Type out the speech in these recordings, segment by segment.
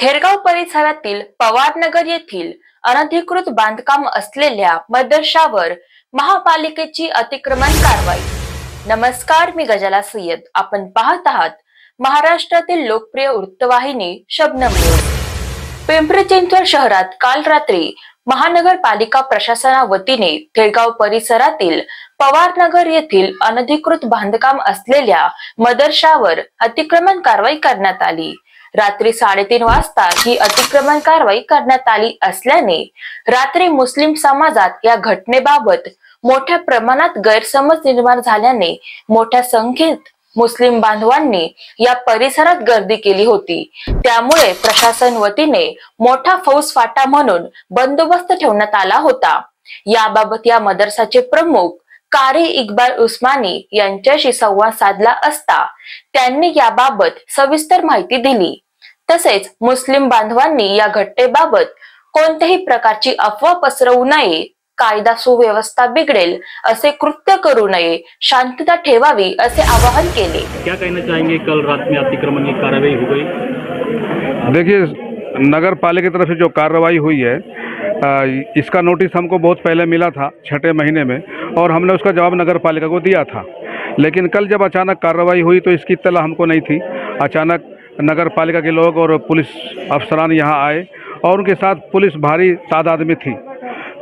थेरगाव परिसरातील पवारनगर येथील अनधिकृत बांधकाम असलेल्या मदरशावर महापालिकेची अतिक्रमण कारवाई। नमस्कार, मी गजाला सय्यद। आपण पाहत आहात महाराष्ट्रातील लोकप्रिय वृत्तवाहिनी शबनम न्यूज। पिंपरी चिंचवड शहरात काल रात्री महानगरपालिका प्रशासनावतीने थेरगाव परिसरातील पवारनगर येथील अनधिकृत बांधकाम असलेल्या मदरशावर अतिक्रमण कारवाई करण्यात आली। रात्री 3:30 वाजता ही अतिक्रमण कारवाई करण्यात आली असल्याने रात्री मुस्लिम समाजात या घटनेबाबत मोठ्या प्रमाणात गैरसमज निर्माण झाल्याने मोठ्या संख्येत मुस्लिम बांधवांनी या परिसरात गर्दी केली होती। त्यामुळे प्रशासन वतीने मोठा फौजफाटा म्हणून बंदोबस्त ठेवण्यात आला होता। याबाबत या मदरसाचे प्रमुख कारी इक्बाल उस्मानी यांच्याशी संवाद साधला असता त्यांनी याबाबत सविस्तर माहिती दिली। तसेच मुस्लिम बांधवांनी या घटनेबाबत कोणत्याही प्रकारची अफवा पसरवू नये, कायदा सुव्यवस्था बिघडेल असे कृत्य करू नये, शांतता ठेवावी असे आवाहन केले। क्या कहना चाहेंगे, कल रात में अतिक्रमण की कार्रवाई हो गई? देखिए, नगर पालिका की तरफ से जो कार्रवाई हुई है इसका नोटिस हमको बहुत पहले मिला था, 6ठे महीने में, और हमने उसका जवाब नगर पालिका को दिया था। लेकिन कल जब अचानक कार्रवाई हुई तो इसकी इत्तला हमको नहीं थी। अचानक नगर पालिका के लोग और पुलिस अफसरान यहाँ आए और उनके साथ पुलिस भारी तादाद में थी।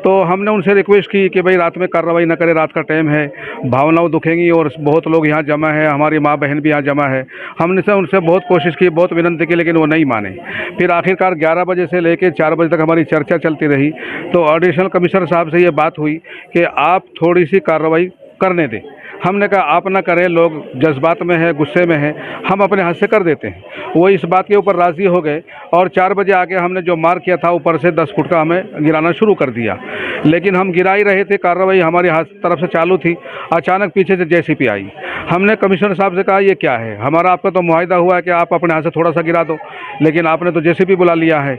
तो हमने उनसे रिक्वेस्ट की कि भाई रात में कार्रवाई न करें, रात का टाइम है, भावनाएं दुखेंगी और बहुत लोग यहाँ जमा है, हमारी माँ बहन भी यहाँ जमा है। हमने उनसे बहुत कोशिश की, बहुत विनती की, लेकिन वो नहीं माने। फिर आखिरकार 11 बजे से लेकर 4 बजे तक हमारी चर्चा चलती रही। तो एडिशनल कमिश्नर साहब से ये बात हुई कि आप थोड़ी सी कार्रवाई करने दें। हमने कहा आप ना करें, लोग जज्बात में है, गुस्से में है, हम अपने हाथ से कर देते हैं। वो इस बात के ऊपर राज़ी हो गए और 4 बजे आके हमने जो मार किया था ऊपर से 10 फुट का हमें गिराना शुरू कर दिया। लेकिन हम गिरा ही रहे थे, कार्रवाई हमारी हाथ तरफ से चालू थी। अचानक पीछे से जेसीपी आई। हमने कमिश्नर साहब से कहा ये क्या है, हमारा आपका तो मुआहदा हुआ है कि आप अपने हाथ से थोड़ा सा गिरा दो, लेकिन आपने तो जेसीपी बुला लिया है।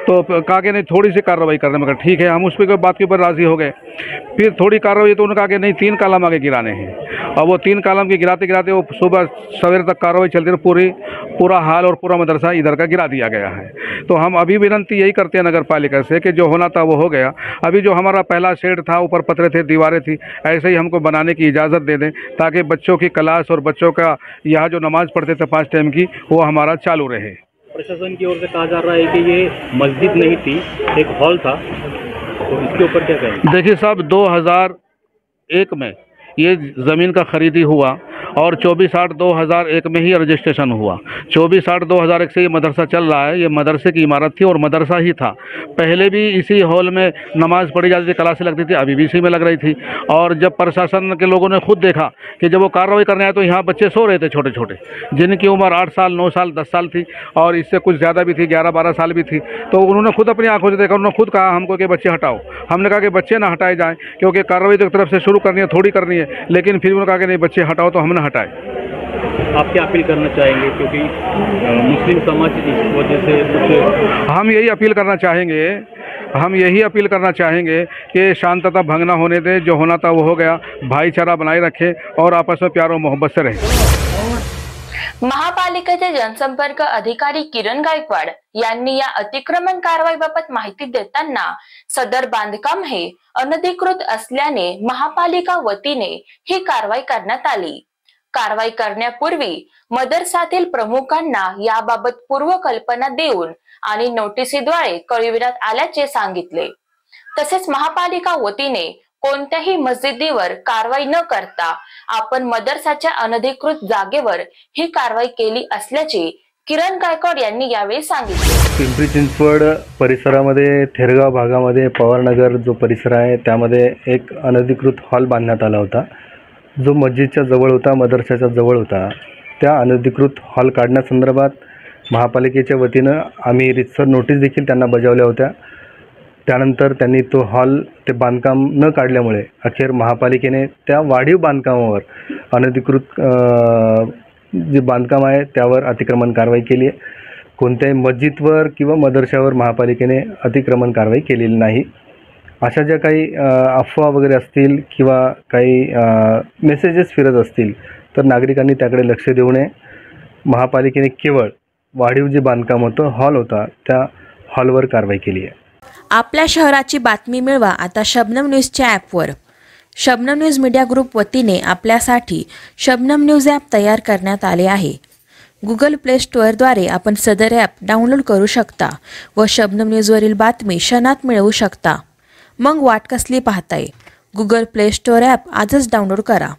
तो कहा कि नहीं, थोड़ी सी कार्रवाई करने में, ठीक है, हम उस पर बात के ऊपर राज़ी हो गए। फिर थोड़ी कार्रवाई तो उन्होंने कहा कि नहीं, 3 कॉलम आगे गिराने हैं। और वो 3 कॉलम के गिराते गिराते वो सुबह सवेरे तक कार्रवाई चलती रही। पूरा हाल और पूरा मदरसा इधर का गिरा दिया गया है। तो हम अभी विनती यही करते हैं नगर पालिका से कि जो होना था वो हो गया। अभी जो हमारा पहला शेड था, ऊपर पतरे थे, दीवारें थी, ऐसे ही हमको बनाने की इजाज़त दे दें ताकि बच्चों की क्लास और बच्चों का यहाँ जो नमाज़ पढ़ते थे 5 टाइम की, वो हमारा चालू रहे। प्रशासन की ओर से कहा जा रहा है कि ये मस्जिद नहीं थी, एक हॉल था, तो इसके ऊपर क्या कहेंगे? देखिए साहब, 2001 में ये ज़मीन का खरीदी हुआ और 24/8/2001 में ही रजिस्ट्रेशन हुआ। 24/8/2001 से ये मदरसा चल रहा है। ये मदरसे की इमारत थी और मदरसा ही था। पहले भी इसी हॉल में नमाज़ पढ़ी जाती थी, क्लासें लगती थी, अभी भी इसी में लग रही थी। और जब प्रशासन के लोगों ने खुद देखा कि जब वो कार्रवाई करने आए तो यहाँ बच्चे सो रहे थे, छोटे छोटे, जिनकी उम्र 8 साल, 9 साल, 10 साल थी और इससे कुछ ज़्यादा भी थी, 11-12 साल भी थी। तो उन्होंने खुद अपनी आंखों से देखा, उन्होंने खुद कहा हमको कि बच्चे हटाओ। हमने कहा कि बच्चे ना हटाए जाएँ, क्योंकि कार्रवाई तो एक तरफ से शुरू करनी है, थोड़ी करनी है। लेकिन फिर उन्होंने कहा कि नहीं, बच्चे हटाओ, तो हमने हटाए। आप क्या अपील करना चाहेंगे, क्योंकि मुस्लिम समाज इस वजह से कुछ? हम यही अपील करना चाहेंगे कि शांतता भंग न होने दें। जो होना था वो हो गया। भाईचारा बनाए रखें और आपस में प्यार और मोहब्बत से रहें। महापालिकेचे जनसंपर्क अधिकारी किरण गायकवाड यांनी या अतिक्रमण कारवाईबाबत माहिती देताना सदर बांधकाम हे अनधिकृत असल्याने महापालिका वतीने ही कारवाई करण्यात आली। कारवाई करण्यापूर्वी मदरसातील प्रमुखांना याबाबत पूर्वकल्पना देऊन आणि नोटिसीद्वारे कळविण्यात आल्याचे सांगितले। तसेच महापालिका वतीने कोणत्याही मस्जिदीवर कारवाई न करता आपण मदरसाच्या अनधिकृत जागेवर ही कारवाई केली असल्याचे किरण गायकवाड यांनी यावेळी सांगितले। पिंपरी चिंचवड परिसरामध्ये थेरगाव भागामध्ये पवारनगर जो परिसर आहे त्यामध्ये एक अनधिकृत हॉल बांधण्यात आला होता, जो मस्जिदच्या जवळ होता, मदरशाच्या जवळ होता। त्या अनधिकृत हॉल काढण्यासंदर्भात महापालिकेच्या वतीनं आम्ही रितसर नोटीस देखील त्यांना बजावल्या होत्या। त्यानंतर त्यांनी तो हॉल, ते बांधकाम न काढल्यामुळे अखेर महापालिकेने त्या वाढीव बांधकामावर, अनधिकृत जे बांधकाम आहे त्यावर अतिक्रमण कारवाई केली आहे। कोणत्याही मस्जिदवर किंवा मदरशावर महापालिकेने अतिक्रमण कारवाई केलेली नाही। अशा ज्या काही अफवा वगैरे असतील किंवा काही मेसेजेस फिरत असतील तर नागरिकांनी त्याकडे लक्ष देऊ नये। महापालिकेने केवळ वाढीव जे बांधकाम होतं हॉल होता त्या हॉलवर कारवाई केली आहे. आपल्या शहराची बातमी मिळवा आता शबनम न्यूजच्या ॲपवर. शबनम न्यूज मीडिया ग्रुप वतीने आपल्यासाठी शबनम न्यूज ॲप तयार करण्यात आले आहे. गुगल प्ले स्टोअरद्वारे आपण सदर ॲप डाउनलोड करू शकता व शबनम न्यूजवरील बातमी क्षणात मिळवू शकता. मग वाट कसली पाहताय? गुगल प्ले स्टोअर ॲप आजच डाउनलोड करा.